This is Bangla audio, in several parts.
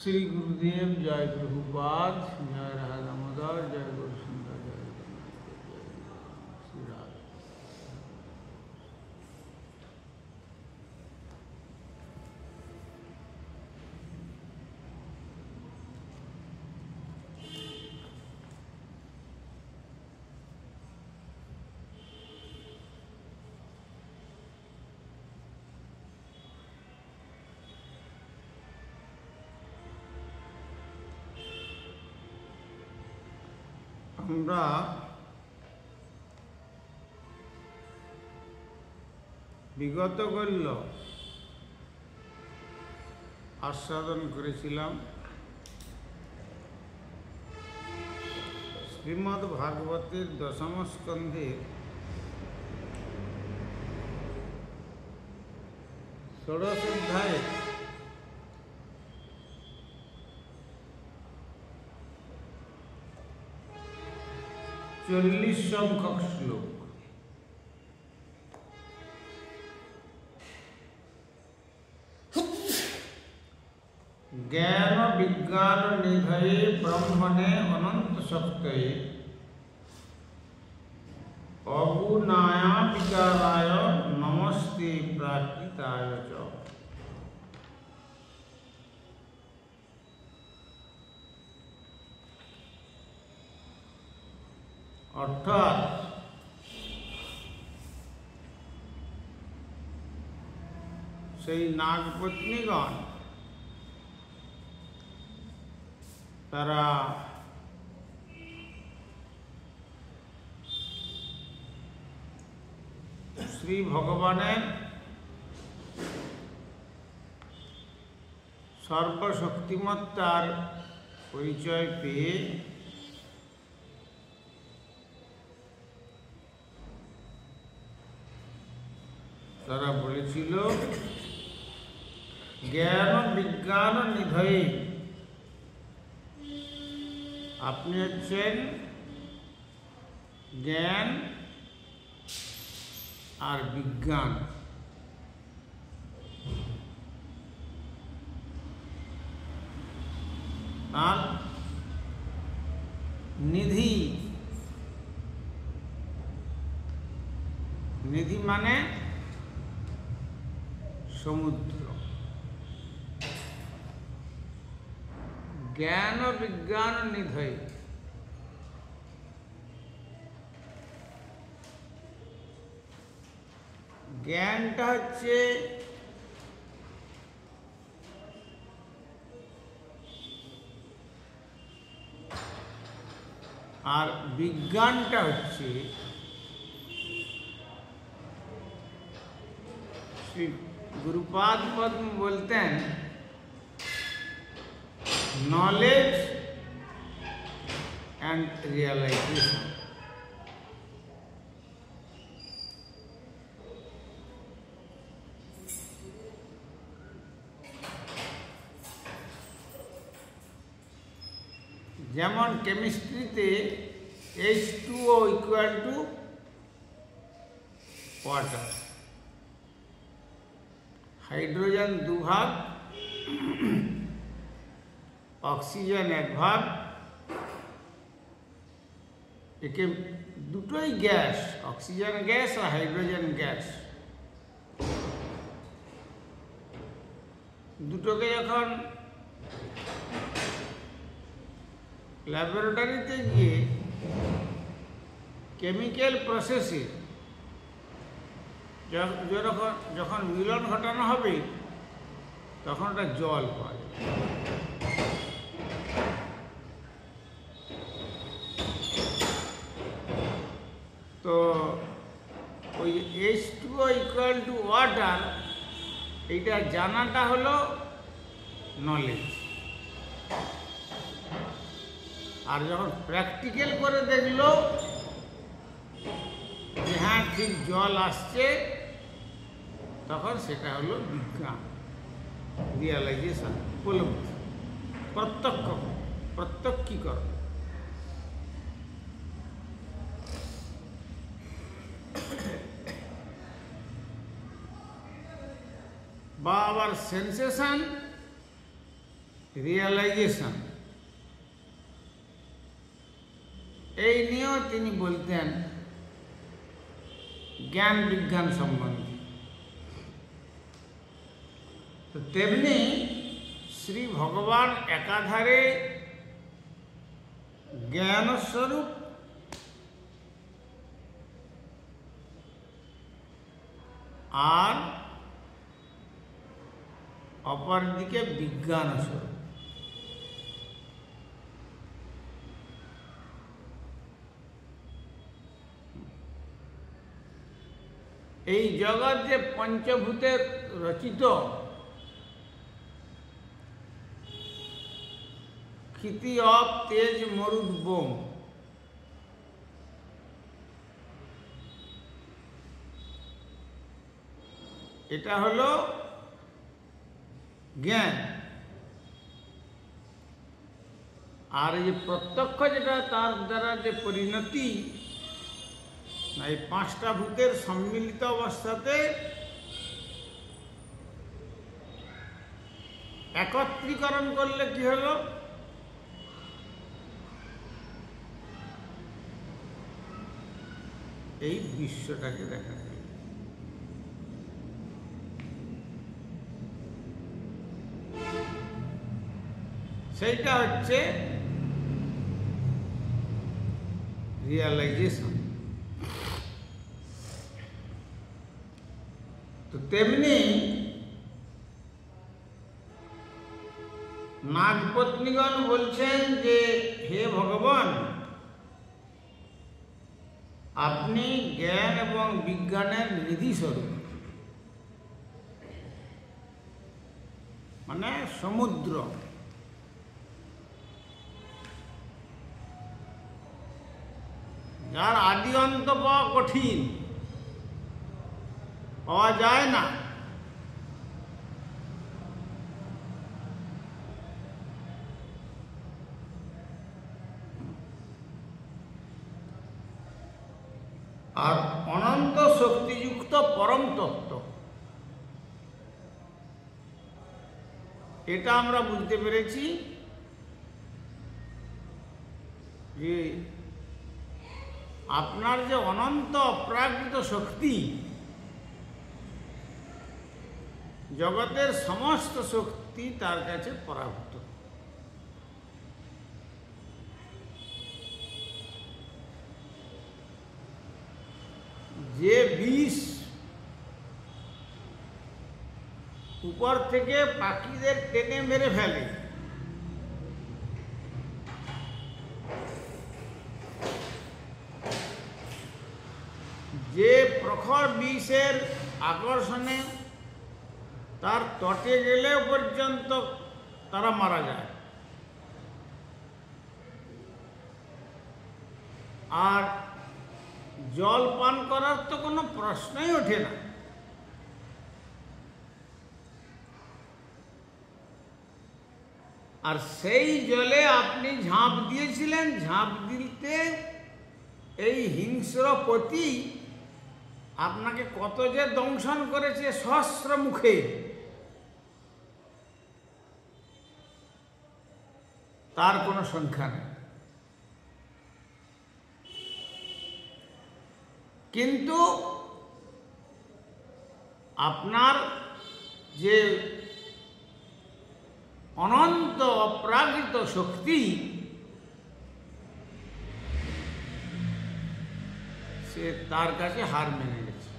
श्री गुरुदेव जय प्रभुपाद जय राधा दामोदर जय गुरु सुंदर जय श्री राधा। আমরা বিগত গল্য আস্বাদন করেছিলাম শ্রীমদ্ ভাগবতের দশম স্কন্ধের ষোড়শ অধ্যায়ে 40 সংখ্যক শ্লোক। জ্ঞান বিজ্ঞান নিধয়ে ব্রহ্মণে অনন্ত শক্তয়ে অগুণায়া বিকারায় নমস্তে প্রাকৃতায় চ। অর্থাৎ সেই নাগপত্নীগণ তারা শ্রী ভগবানের সর্বশক্তিমত্তার পরিচয় পেয়ে তারা বলেছিল জ্ঞান বিজ্ঞান নিধয়ে, আপনি হচ্ছেন জ্ঞান আর বিজ্ঞান। আর নিধি, নিধি মানে সমুদ্র। জ্ঞান ও বিজ্ঞান নিধয়ে, জ্ঞানটা হচ্ছে আর বিজ্ঞানটা হচ্ছে श्री गुरुपाद पद्म बोलते हैं नॉलेज एंड रियलाइजेशन। যেমন কেমিস্ট্রিতে H2O equal to water, hydrogen 2 भाग, ऑक्सीजन 1 भाग, একে দুটোই গ্যাস, অক্সিজেন গ্যাস আর হাইড্রোজেন গ্যাস। দুটোকে যখন ল্যাবরেটরিতে গিয়ে কেমিক্যাল প্রসেসে যখন মিলন ঘটানো হবে তখন ওটা জল পাওয়া যাবে। তো ওই H2O ইকুয়াল টু ওয়াটার, এইটা জানাটা হলো নলেজ। আর যখন প্র্যাকটিক্যাল করে দেখলো যে হ্যাঁ ঠিক জল আসছে, তখন সেটা হলো বিজ্ঞান, রিয়ালাইজেশন, উপলব্ধি, প্রত্যক্ষীকরণ। বা আবার সেন্সেশন রিয়েলাইজেশন, এই নিয়েও তিনি বলতেন জ্ঞান বিজ্ঞান সম্বন্ধে। তো তেমনি শ্রী ভগবান একাধারে জ্ঞানস্বরূপ আর অপরদিকে বিজ্ঞান স্বরূপ। এই জগৎ যে পঞ্চভূতের রচিত, ক্ষিতি অপ তেজ মরুদ বোম, এটা হলো জ্ঞান। আর এই প্রত্যক্ষ যেটা, তার দ্বারা যে পরিণতি, এই পাঁচটা ভূতের সম্মিলিত অবস্থাতে একত্রীকরণ করলে কি হলো, এই বিশ্বটাকে দেখা গেল। সেইটা হচ্ছে রিয়েলাইজেশন। তো তেমনি নাগপত্নীগণ বলছেন যে হে ভগবান, আপনি জ্ঞান এবং বিজ্ঞানের নিধি স্বরূপ, মানে সমুদ্র। যার আদি অন্ত পাওয়া কঠিন, পাওয়া যায় না। আর অনন্ত শক্তিযুক্ত পরম তত্ত্ব, এটা আমরা বুঝতে পেরেছি যে আপনার যে অনন্ত অপ্রাকৃত শক্তি, জগতের সমস্ত শক্তি তার কাছে পরাভূত। যে বিষ উপর থেকে পাখিদের টেনে মেরে ফেলে, যে প্রখর বিষের আকর্ষণে তার তটে গেলেও পর্যন্ত তারা মারা যায়, আর জল পান করার তো কোনো প্রশ্নই ওঠে না। আর সেই জলে আপনি ঝাঁপ দিয়েছিলেন, ঝাঁপ দিতে এই হিংস্র পতি আপনাকে কত যে দংশন করেছে সহস্র মুখে, তার কোনো সংখ্যা নেই। কিন্তু আপনার যে অনন্ত অপ্রাকৃত শক্তি, সে তার কাছে হার মেনে গেছে।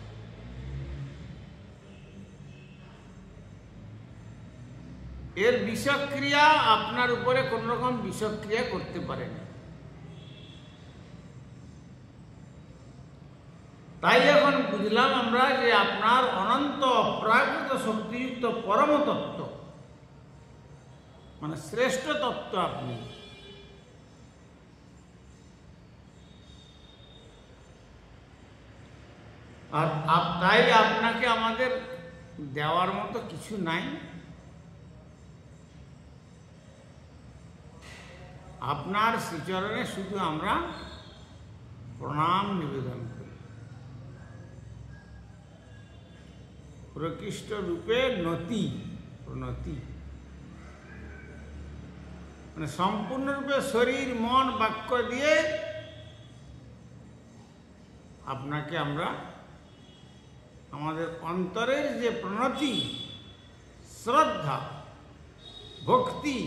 এর বিষক্রিয়া আপনার উপরে কোন রকম বিষক্রিয়া করতে পারেনি। তাই এখন বুঝলাম আমরা যে আপনার অনন্ত অপ্রাকৃত শক্তিযুক্ত পরম তত্ত্ব, মানে শ্রেষ্ঠ তত্ত্ব আপনি। আর তাই আপনাকে আমাদের দেওয়ার মতো কিছু নাই। আপনার শ্রীচরণে শুধু আমরা প্রণাম নিবেদন করি। প্রকৃষ্ট রূপে নতি প্রণতি। মানে সম্পূর্ণরূপে শরীর মন বাক্য দিয়ে আপনাকে আমরা আমাদের অন্তরের যে প্রণতি, শ্রদ্ধা, ভক্তি,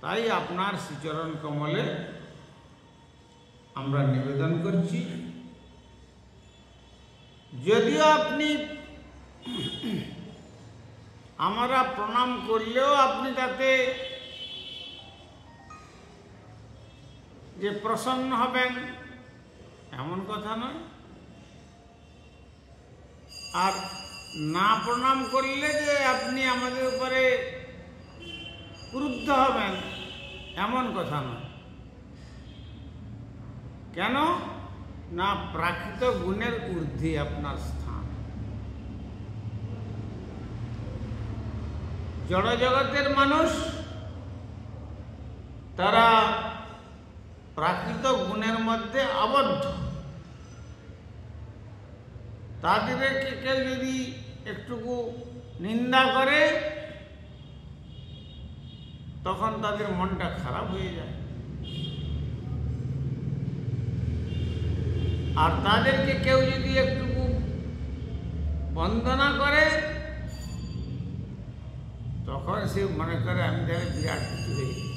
তাই আপনার শ্রীচরণ কমলে আমরা নিবেদন করছি। যদিও আপনি আমরা প্রণাম করলেও আপনি তাতে যে প্রসন্ন হবেন এমন কথা নয়, আর না প্রণাম করলে যে আপনি আমাদের উপরে ক্রুদ্ধ হবেন এমন কথা নয়। কেন না, প্রাকৃত গুণের ঊর্ধ্বে আপনার স্থান। জড় জগতের মানুষ তারা প্রাকৃত গুণের মধ্যে আবদ্ধ। তাদেরকে কেউ যদি একটুকু নিন্দা করে তখন তাদের মনটা খারাপ হয়ে যায়, আর তাদেরকে কেউ যদি একটুকু বন্দনা করে তখন সে মনে করে আমি তাহলে বিরাট কিছু হয়ে গেছি।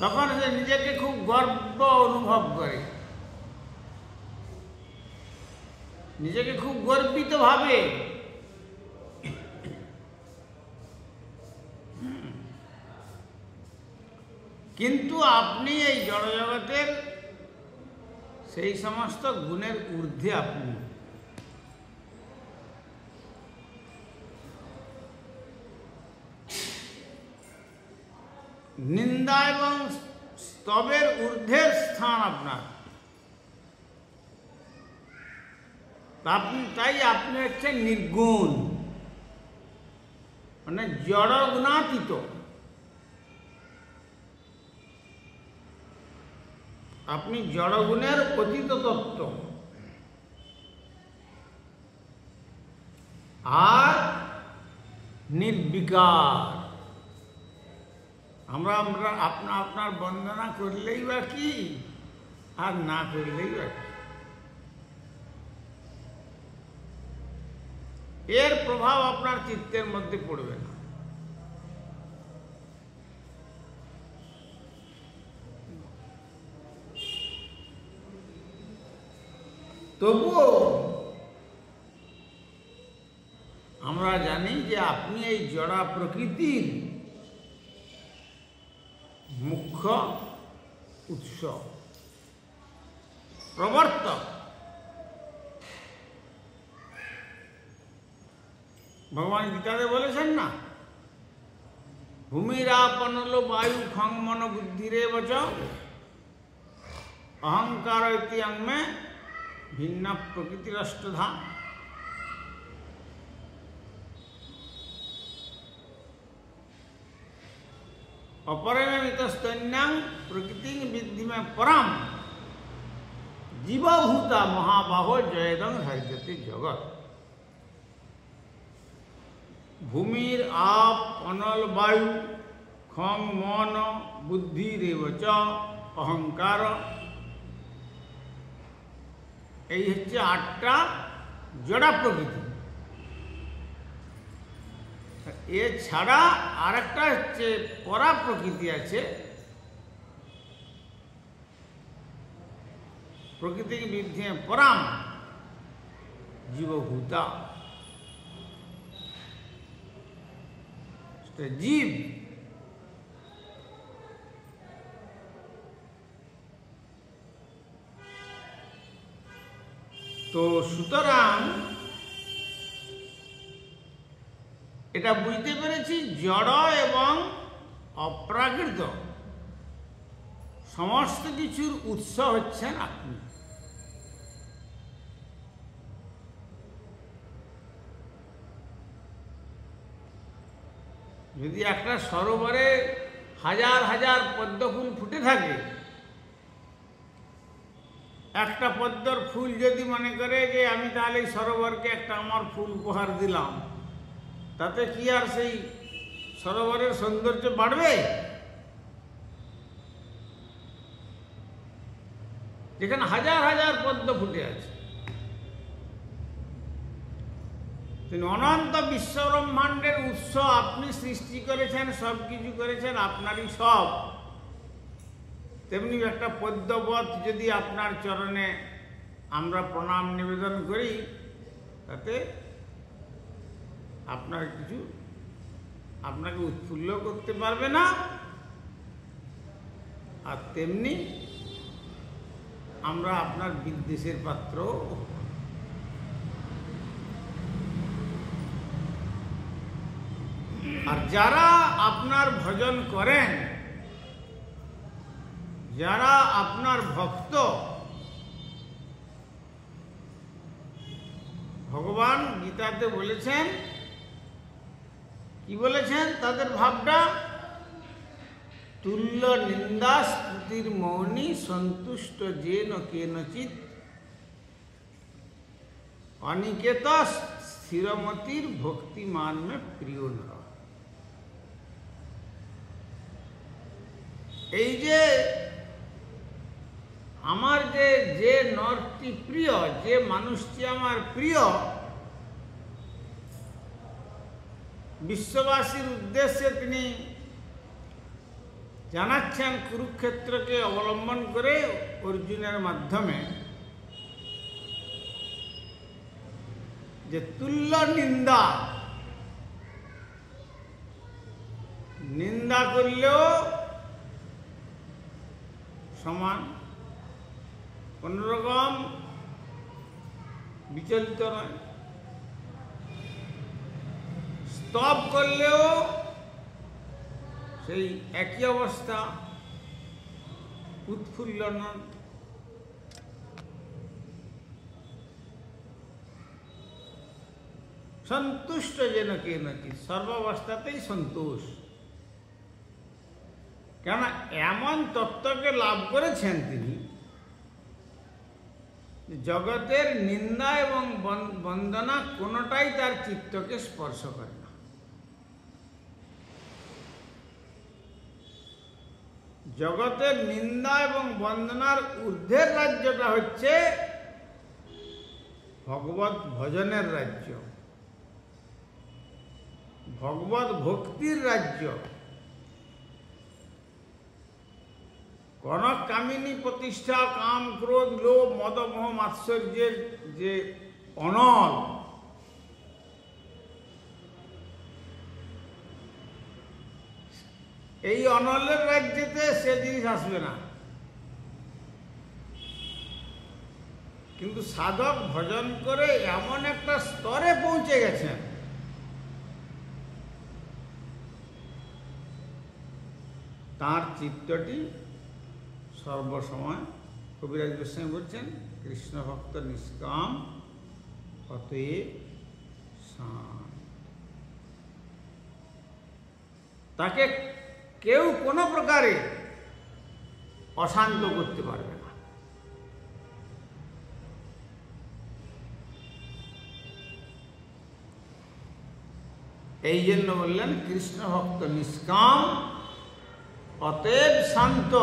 তখন সে নিজেকে খুব গর্ব অনুভব করে, নিজেকে খুব গর্বিত ভাবে। কিন্তু আপনি এই জড়জগতের সেই সমস্ত গুণের ঊর্ধ্বে আপনি। নিন্দা এবং স্তবের ঊর্ধ্বের স্থান আপনার। তাই আপনি হচ্ছেন নির্গুণ, মানে জড় গুণাতীত। আপনি জড়গুণের অতীত তত্ত্ব, আর নির্বিকার। আমরা আপনার বন্দনা করলেই বা কি, আর না করলেই বা কি, এর প্রভাব আপনার চিত্তের মধ্যে পড়বে না। তবুও আমরা জানি যে আপনি এই জড়া প্রকৃতির মুখ্য উৎস, প্রবর্তক। ভগবান গীতাতে বলেছেন না, ভূমিরাপনল বায়ু খং মন বুদ্ধিরে বচ অহংকার ইতি অঙ্গমে ভিন্ন প্রকৃতির অষ্টধা। অপরিমিতস্তন্যাং প্রকৃতি বিদ্ধিমে পরাম জীবভূতা মহাবাহো জয়দং হরিজতি জগৎ। ভূমির আপ অনল বায়ু খং মন বুদ্ধিরেব চ অহংকার, এই হচ্ছে 8টা জড়া প্রকৃতি। এছাড়া আরেকটা হচ্ছে পরা প্রকৃতি আছে, প্রকৃতি বিদ্ধি পরাম জীবভূতা, জীব। তো সুতরাং এটা বুঝতে পেরেছি, জড় এবং অপ্রাকৃত সমস্ত কিছুর উৎস হচ্ছেন আপনি। যদি একটা সরোবরে হাজার হাজার পদ্ম ফুল ফুটে থাকে, একটা পদ্মর ফুল যদি মনে করে যে আমি তাহলে সরোবরকে একটা আমার ফুল উপহার দিলাম, তাতে কি আর সেই সরোবরের সৌন্দর্য বাড়বে? যেখানে হাজার হাজার পদ্ম ফুটে আছে। তিনি অনন্ত বিশ্ব ব্রহ্মাণ্ডের উৎস, আপনি সৃষ্টি করেছেন, সব কিছু করেছেন, আপনারই সব। তেমনি একটা পদ্মবৎ যদি আপনার চরণে আমরা প্রণাম নিবেদন করি, তাতে আপনার কিছু আপনাকে উৎফুল্ল করতে পারবে না। আর তেমনি আমরা আপনার বিদ্বেষের পাত্র। আর যারা আপনার ভজন করেন, যারা আপনার ভক্ত, ভগবান গীতাতে বলেছেন, কি বলেছেন তাদের ভাবটা? তুল্য নিন্দা স্তুতির মৌনী সন্তুষ্ট যেন কেনচিৎ অনিকেত স্থিরমতির ভক্তিমান মে প্রিয় নর। এই যে আমার যে নরটি প্রিয়, যে মানুষটি আমার প্রিয়, বিশ্ববাসীর উদ্দেশ্যে তিনি জানাচ্ছেন কুরুক্ষেত্রকে অবলম্বন করে অর্জুনের মাধ্যমে, যে তুল্য নিন্দা, নিন্দা করলেও সমান, কোনরকম বিচলিত নয়। স্তব করলেও সেই একই অবস্থা, উৎফুল্ল নন। সন্তুষ্ট যেন কেনচিৎ, সর্বাবস্থাতেই সন্তোষ। কেন এমন তত্ত্বকে লাভ করেছেন তিনি, জগতের নিন্দা এবং বন্দনা কোনোটাই তার চিত্তকে স্পর্শ করে না। জগতের নিন্দা এবং বন্দনার ঊর্ধ্বের রাজ্যটা হচ্ছে ভগবত ভজনের রাজ্য, ভগবত ভক্তির রাজ্য। কনক কামিনী প্রতিষ্ঠা, কাম ক্রোধ লোভ মদ মোহ মাৎসর্যের যে অনল, এই অনলের রাজ্যেতে সে জিনিস আসবে না। কিন্তু সাধক ভজন করে এমন একটা স্তরে পৌঁছে গেছেন, তার চিত্তটি সর্বসময়, কবিরাজ গোস্বামী বলছেন, কৃষ্ণ ভক্ত নিষ্কাম অতএব শান্ত। তাকে কেউ কোনো প্রকারে অশান্ত করতে পারবে না। এই জন্য বললেন কৃষ্ণ ভক্ত নিষ্কাম অতএব শান্ত।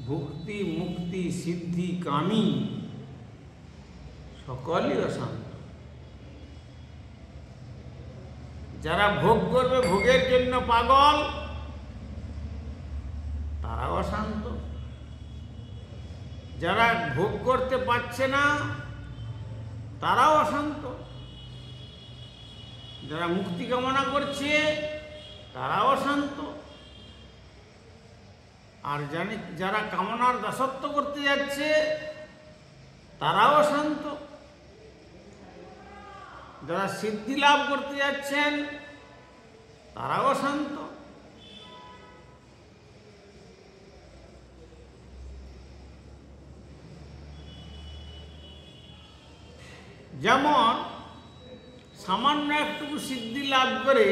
ভক্তি মুক্তি সিদ্ধি কামী সকলই অশান্ত। যারা ভোগ করবে, ভোগের জন্য পাগল, তারাও অশান্ত। যারা ভোগ করতে পারছে না, তারাও অশান্ত। যারা মুক্তি কামনা করছে, তারাও অশান্ত। আর যারা কামনার দাসত্ব করতে যাচ্ছে, তারাও অশান্ত। যারা সিদ্ধি লাভ করতে যাচ্ছেন, তারাও অশান্ত। যেমন সামান্য একটুকু সিদ্ধি লাভ করে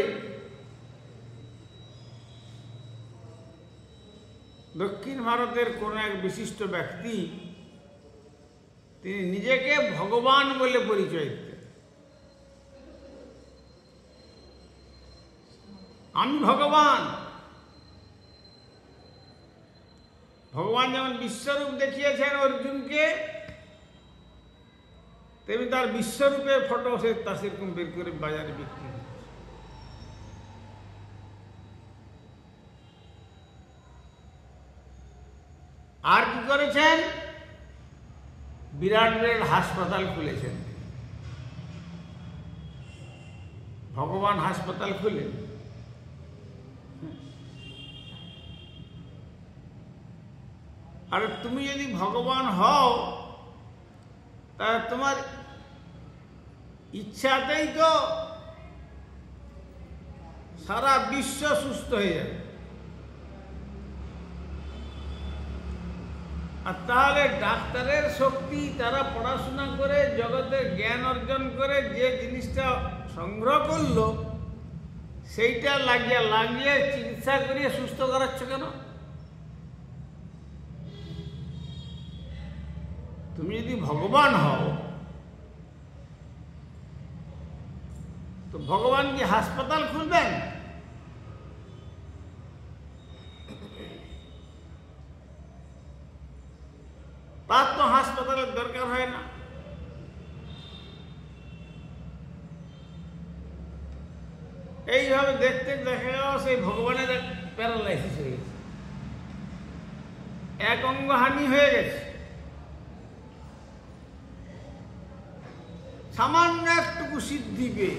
দক্ষিণ ভারতের কোন এক বিশিষ্ট ব্যক্তি, তিনি নিজেকে ভগবান বলে পরিচয় দিতেন। আমি ভগবান। ভগবান যেমন বিশ্বরূপ দেখিয়েছেন অর্জুনকে, তেমনি তার বিশ্বরূপের ফটো সে তা সেরকম বের করে বাজারে বিক্রি করে। আর কি করেছেন? বিরাট বিরাট হাসপাতাল খুলেছেন। ভগবান হাসপাতাল খুলেন। আর তুমি যদি ভগবান হও, তাহলে তোমার ইচ্ছাতেই তো সারা বিশ্ব সুস্থ হয়ে যাবে। আর তাহলে ডাক্তারের শক্তি, তারা পড়াশোনা করে জগতের জ্ঞান অর্জন করে যে জিনিসটা সংগ্রহ করলো, সেইটা লাগিয়ে চিকিৎসা করিয়ে সুস্থ করাচ্ছ কেন? তুমি যদি ভগবান হও, তো ভগবান কি হাসপাতাল খুলবেন? তার তো হাসপাতালের দরকার হয় না। এইভাবে দেখতে দেখা গেল সেই ভগবানের এক প্যারালাইসিস হয়ে গেছে, এক অঙ্গহানি হয়ে গেছে। সামান্য একটুকু সিদ্ধি পেয়ে,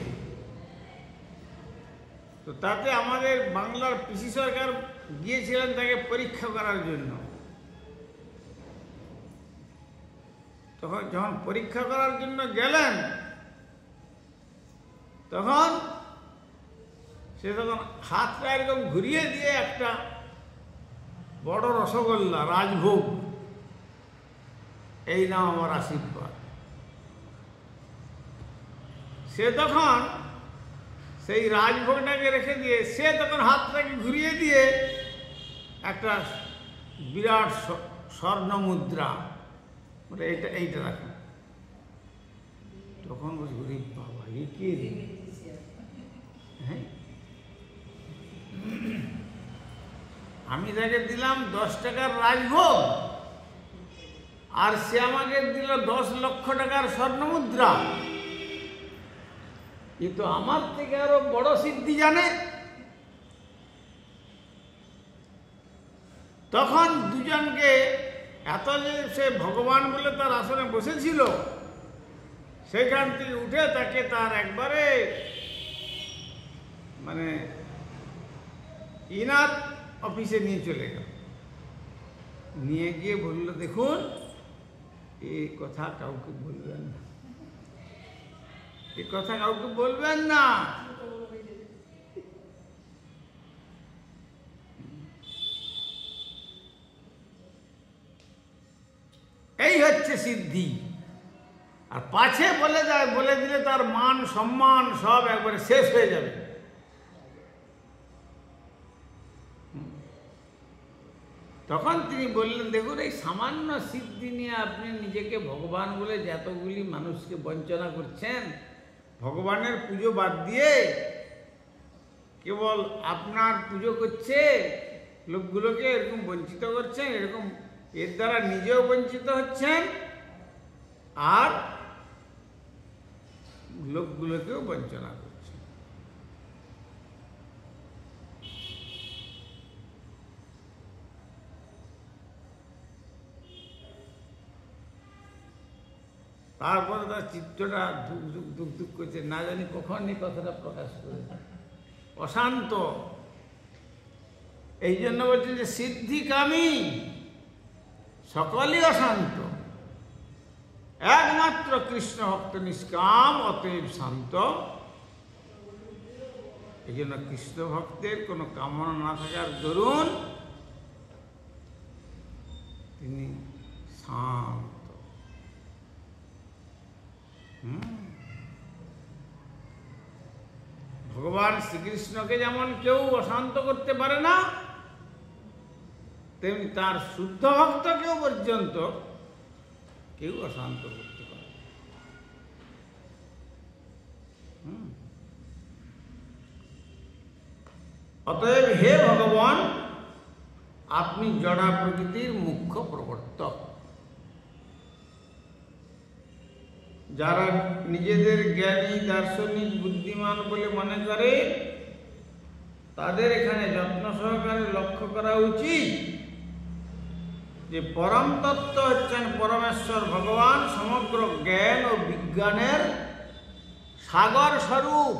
তো তাতে আমাদের বাংলার পিসি সরকার গিয়েছিলেন তাকে পরীক্ষা করার জন্য। তখন যখন পরীক্ষা করার জন্য গেলেন, তখন সে তখন হাতটা এরকম ঘুরিয়ে দিয়ে একটা বড় রসগোল্লা, রাজভোগ, এই নাম আমার আশীর্বাদ। সে তখন সেই রাজভোগটাকে রেখে দিয়ে সে তখন হাতটাকে ঘুরিয়ে দিয়ে একটা বিরাট স্বর্ণ মুদ্রা, বলে এইটা রাখুন। তখন বলছি, গরিব বাবা, এ কে রে? হ্যাঁ, আমি তাকে দিলাম 10 টাকার রাজভোগ, আর সে আমাকে দিল 10 লক্ষ টাকার স্বর্ণ মুদ্রা। এ তো আমার থেকে আরো বড় সিদ্ধি জানে। তখন দুজনকে এত যে সে ভগবান বলে তার আসনে বসেছিল, সেখান থেকে উঠে তাকে তার একবারে মানে ইনার অফিসে নিয়ে চলে গেল। নিয়ে গিয়ে বলল, দেখুন, এই কথা কাউকে বলবেন না, এই কথা কাউকে বলবেন না। এই হচ্ছে সিদ্ধি। আর পাছে বলে দিলে তার মান সম্মান সব একবারে শেষ হয়ে যাবে। তখন তিনি বললেন, দেখুন, এই সামান্য সিদ্ধি নিয়ে আপনি নিজেকে ভগবান বলে যতগুলি মানুষকে বঞ্চনা করছেন, ভগবানের পুজো বাদ দিয়ে কেবল আপনার পুজো করছে, লোকগুলোকে এরকম বঞ্চিত করছেন, এরকম এর দ্বারা নিজেও বঞ্চিত হচ্ছেন, আর লোকগুলোকেও বঞ্চনা করছেন। তারপরে তার চিত্তটা দুঃখ দুঃখ করছে, না জানি কখন এই কথাটা প্রকাশ করে। অশান্ত, এই জন্য বলছেন যে সিদ্ধিকামী সকলই অশান্ত, একমাত্র কৃষ্ণ ভক্ত নিষ্কাম, অতএব শান্ত। এই জন্য কৃষ্ণ ভক্তের কোনো কামনা না থাকার দরুন তিনি শান্ত। ভগবান শ্রীকৃষ্ণকে যেমন কেউ অশান্ত করতে পারে না, তেমনি তার শুদ্ধ ভক্তকেও পর্যন্ত কেউ অশান্ত করতে পারে। অতএব হে ভগবান, আপনি জড়া প্রকৃতির মুখ্য প্রবর্তক। যারা নিজেদের জ্ঞানী, দার্শনিক, বুদ্ধিমান বলে মনে করে, তাদের এখানে যত্ন সহকারে লক্ষ্য করা উচিত যে পরম তত্ত্ব হচ্ছেন পরমেশ্বর ভগবান, সমগ্র জ্ঞান ও বিজ্ঞানের সাগর স্বরূপ।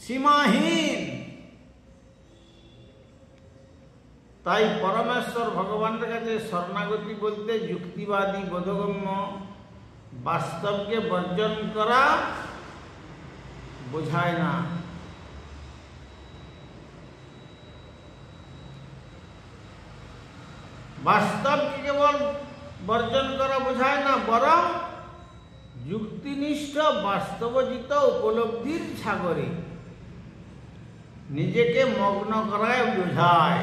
সীমাহীন। তাই পরমেশ্বর ভগবানের কাছে শরণাগতি বলতে যুক্তিবাদী, বোধগম্য, বাস্তবকে বর্জন করা বোঝায় না। বাস্তবকে কেবল বর্জন করা বোঝায় না, বরং যুক্তিনিষ্ঠ বাস্তবজিত উপলব্ধির সাগরে নিজেকে মগ্ন করায় বোঝায়।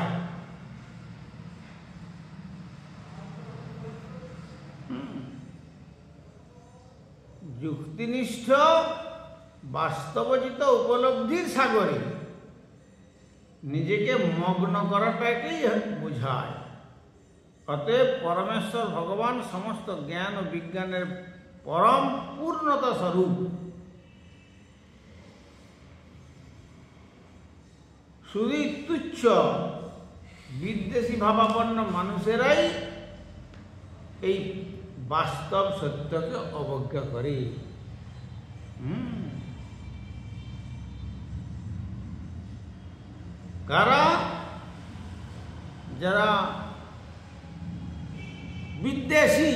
যুক্তিনিষ্ঠ বাস্তবজিত উপলব্ধির সাগরে নিজেকে মগ্ন করাটাকেই বোঝায়। অতএব পরমেশ্বর ভগবান সমস্ত জ্ঞান ও বিজ্ঞানের পরম পূর্ণতা স্বরূপ। শুধু তুচ্ছ বিদ্বেষী ভাবাপন্ন মানুষেরাই এই বাস্তব সত্যকে অবজ্ঞা করে। কারা? যারা বিদ্বেষী,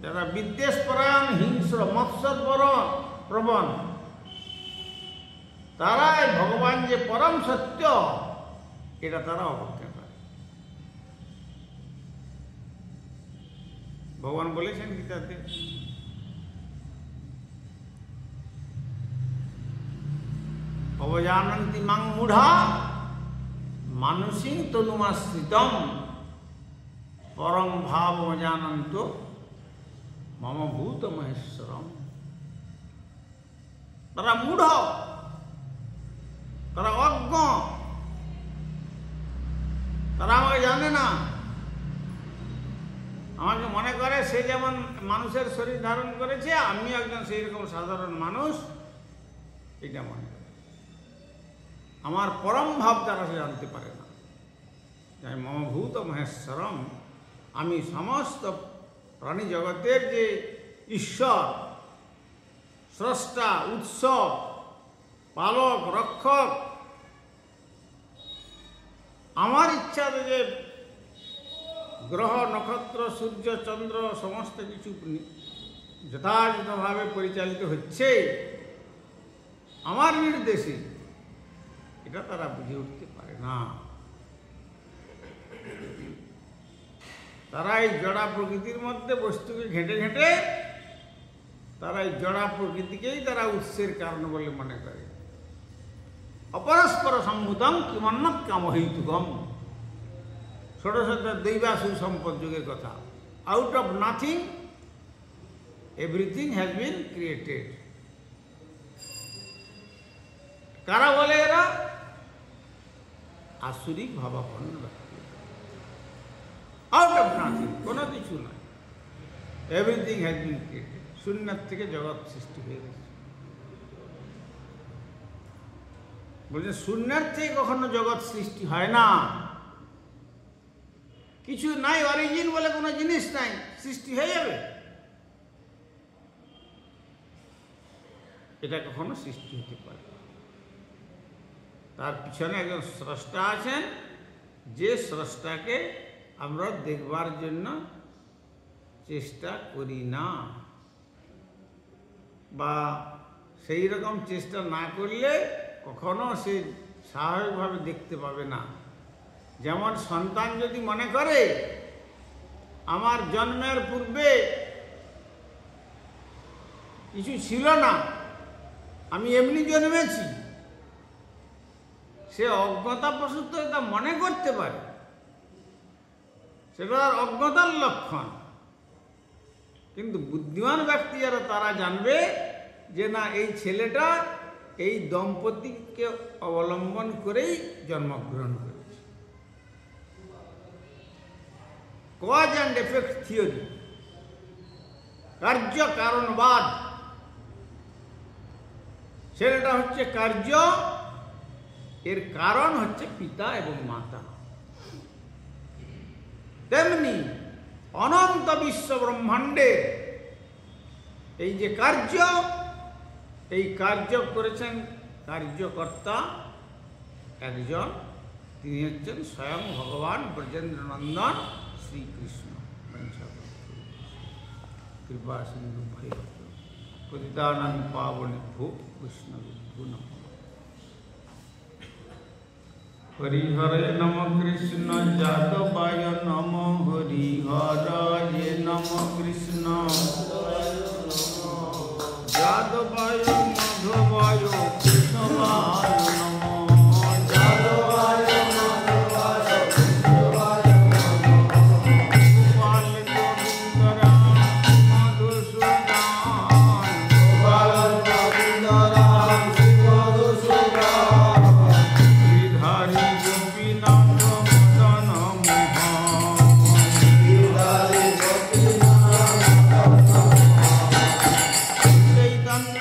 যারা বিদ্বেষ পরায়ণ, হিংস্র, মৎসর প্রবণ, তারাই ভগবান যে পরম সত্য এটা তারা অবজ্ঞা করে। ভগবান বলেছেন গীতাতে, অবজানন্তি মাং মূঢ়া মানুষিং তনুমাশ্রিতম পরং ভাব অজানন্ত মম ভূত মহেশ্বরম। তারা মূঢ়, তারা অজ্ঞ, তারা আমাকে জানে না। আমাকে মনে করে সে যেমন মানুষের শরীর ধারণ করেছে, আমি একজন সেই রকম সাধারণ মানুষ, এটা মনে করে। আমার পরম ভাব তারা সে জানতে পারে না। যাই মম ভূত মহেশ্বরম, আমি সমস্ত প্রাণী জগতের যে ঈশ্বর, স্রষ্টা, উৎস, পালক, রক্ষক, আমার ইচ্ছাতে যে গ্রহ, নক্ষত্র, সূর্য, চন্দ্র সমস্ত কিছু যথাযথভাবে পরিচালিত হচ্ছে আমার নির্দেশে, এটা তারা বুঝে উঠতে পারে না। তারা এই জড়া প্রকৃতির মধ্যে বস্তুকে ঘেঁটে ঘেঁটে তারা এই জড়া প্রকৃতিকেই তারা উৎসের কারণ বলে মনে করে। অপরস্পর সম্ভূতম কিমন্নত কামহৈতুকম, ষোড়শোত্তর দৈবাসু সম্পদ যুগের কথা। Out of nothing everything has been created. কারা বলে এরা? আসুরিক ভাবাপন্ন ব্যক্তি। আউট অফ নাথিং, কোনো কিছু নয়, এভরিথিং হ্যাজ বিন ক্রিয়েটেড। শূন্যের থেকে জগৎ সৃষ্টি হয়ে গেছে। বলছে শূন্যের থেকে কখনো জগৎ সৃষ্টি হয় না। কিছু নাই, অরিজিন বলে কোনো জিনিস নাই, সৃষ্টি হয়ে যাবে, এটা কখনো সৃষ্টি হতে পারে। তার পিছনে একজন স্রষ্টা আছেন, যে স্রষ্টাকে আমরা দেখবার জন্য চেষ্টা করি না, বা সেই রকম চেষ্টা না করলে কখনো সে স্বাভাবিকভাবে দেখতে পাবে না। যেমন সন্তান যদি মনে করে আমার জন্মের পূর্বে কিছু ছিল না, আমি এমনি জন্মেছি, সে অজ্ঞতাবশত এটা মনে করতে পারে, সেটা অজ্ঞতার লক্ষণ। কিন্তু বুদ্ধিমান ব্যক্তি যারা তারা জানবে যে না, এই ছেলেটা এই দম্পতিকে অবলম্বন করেই জন্মগ্রহণ করেছে। কজ অ্যান্ড এফেক্ট থিওরি, কার্য কারণবাদ। ছেলেটা হচ্ছে কার্য, এর কারণ হচ্ছে পিতা এবং মাতা। তেমনি অনন্ত বিশ্ব ব্রহ্মাণ্ডে এই যে কার্য, এই কার্য করেছেন কার্যকর্তা একজন, তিনি হচ্ছেন স্বয়ং ভগবান ব্রজেন্দ্রনন্দন শ্রীকৃষ্ণ। কৃপা সিন্ধু ভৈরব পতিতানাং পাবনেভ্যো বৈষ্ণবেভ্যো নমঃ। হরিহরে নম কৃষ্ণ যাদবায় নম, হরিহরায় নম কৃষ্ণ যাদবায় মাধবায় কৃষ্ণবায় নম, যাদবায় মাধবায় কৃষ্ণবায় নম, গোপাল গোবিন্দ রাম মধুসূদন, গোপাল গোবিন্দ রাম মধুসূদন, শ্রীধারী গোপীনাথ মদন মোহন, শ্রীধারী গোপীনাথ মদন মোহন, চৈতন্য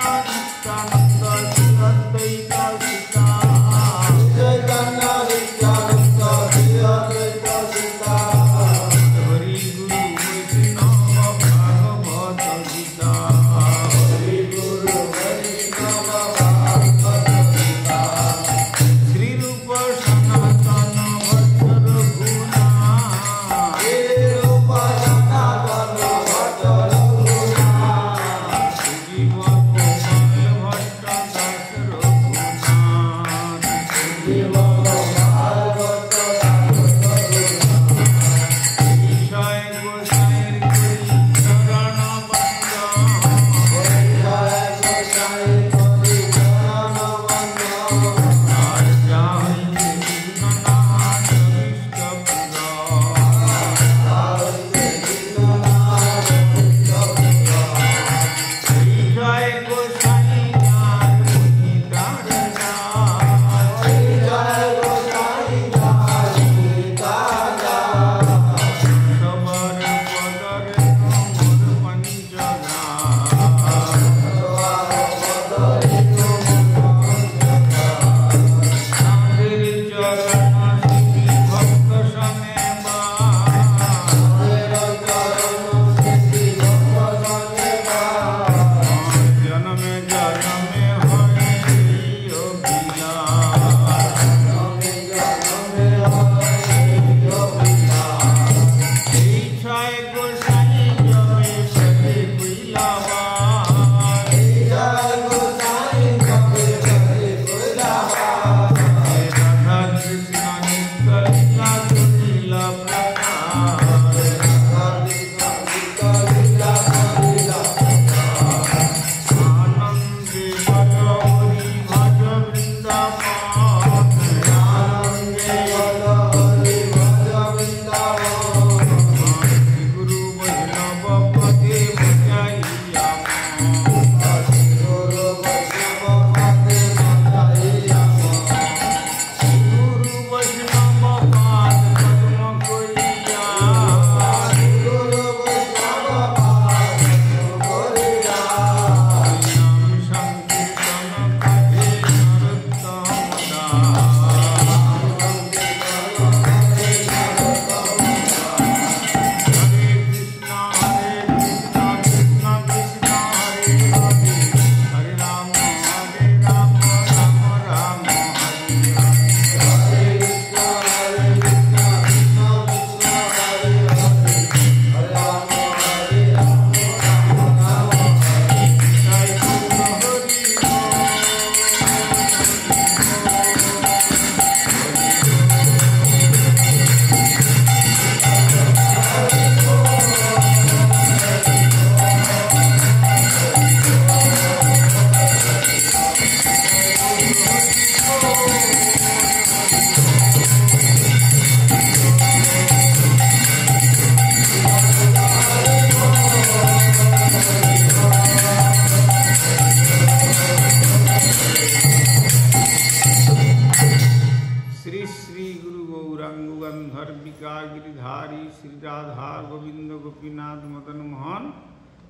गोपिका गिरिधारी श्री राधा गोविंद गोपीनाथ मदन मोहन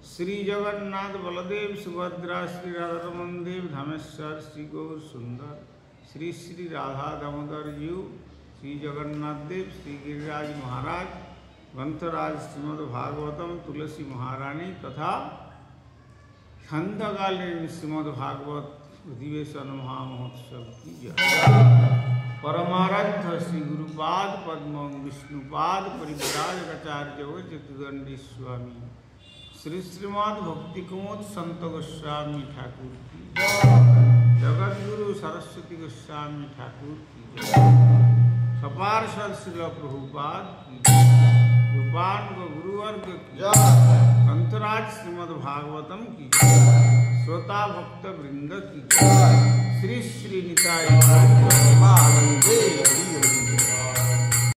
श्री जगन्नाथ बलदेव सुभद्रा श्री राधारमन देव धामेश्वर श्री गौर सुंदर श्री श्री राधा दामोदर जीव श्री जगन्नाथ देव श्री गिरिराज महाराज ग्रंथराज श्रीमद् भागवतम तुलसी महारानी तथा छंदकालीन श्रीमद् भागवत अधिवेशन महामहोत्सव की जय। परमाराध्य श्री गुरुपाद पद्म विष्णुपाद परिव्राजकाचार्य चतुर्दंडी स्वामी श्री श्रीमद् भक्ति कुमुद संत गोस्वामी ठाकुर की जगत गुरु सरस्वती गोस्वामी ठाकुर की सपार्षद श्रील प्रभुपाद की रूपान गुरुवर्ग की ग्रंथराज श्रीमद् भागवतम की श्रोता भक्त वृंद की श्री श्री निताय